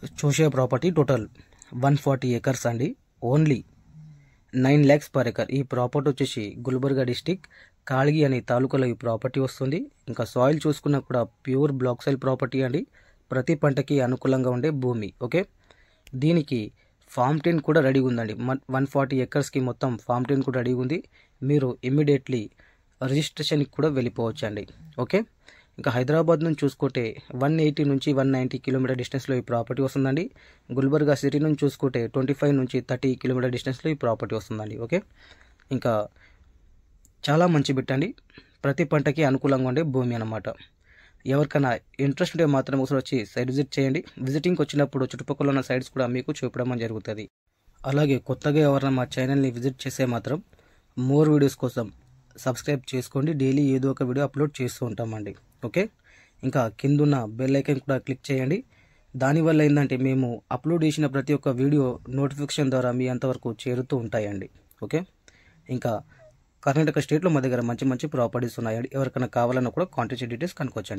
చూసే property total 140 acres అండి. Only 9 lakhs per acre. ఈ ప్రాపర్టీ వచ్చేసి గుల్బర్గా డిస్టిక్ కాళగి అనే తాలూకాలో ఈ ప్రాపర్టీ వస్తుంది. ఇంకా సాయిల్ చూసుకున్నా కూడా ప్యూర్ బ్లాక్ సాయిల్ ప్రాపర్టీ అండి. ప్రతి పంటకి అనుకూలంగా ఉండే భూమి. ఓకే, దీనికి ఫామ్ 10 కూడా రెడీగా ఉందండి. 140 acresకి మొత్తం ఫామ్ 10 కూడా రెడీగా ఉంది. మీరు ఇమ్మీడియట్లీ రిజిస్ట్రేషన్కి కూడా వెళ్ళిపోవచ్చు అండి. ఓకే, ఇంకా హైదరాబాద్ నుంచి చూసుకుంటే 180 నుంచి 190 కిలోమీటర్ డిస్టెన్స్లో ఈ ప్రాపర్టీ వస్తుందండి. గుల్బర్గా సిటీ నుంచి చూసుకుంటే 25 నుంచి 30 కిలోమీటర్ డిస్టెన్స్లో ఈ ప్రాపర్టీ వస్తుందండి. ఓకే, ఇంకా చాలా మంచి బిట్ అండి. ప్రతి పంటకి అనుకూలంగా ఉండే భూమి అన్నమాట. ఎవరికైనా ఇంట్రెస్ట్ ఉంటే మాత్రం ఒకసారి వచ్చి సైట్ విజిట్ చేయండి. విజిటింగ్కి వచ్చినప్పుడు చుట్టుపక్కల ఉన్న సైట్స్ కూడా మీకు చూపడం జరుగుతుంది. అలాగే కొత్తగా ఎవరైనా మా ఛానల్ని విజిట్ చేసే మాత్రం మోర్ వీడియోస్ కోసం సబ్స్క్రైబ్ చేసుకోండి. డైలీ ఏదో ఒక వీడియో అప్లోడ్ చేస్తూ ఉంటామండి. ఓకే, ఇంకా కిందున్న బెల్ ఐకాన్ కూడా క్లిక్ చేయండి. దానివల్ల ఏంటంటే మేము అప్లోడ్ చేసిన ప్రతి ఒక్క వీడియో నోటిఫికేషన్ ద్వారా మీ అంతవరకు చేరుతూ ఉంటాయండి. ఓకే, ఇంకా కర్ణాటక స్టేట్లో మా దగ్గర మంచి మంచి ప్రాపర్టీస్ ఉన్నాయండి. ఎవరికైనా కావాలన్నా కూడా కాంటాక్ట్ డీటెయిల్స్ కనుక్కోవచ్చండి.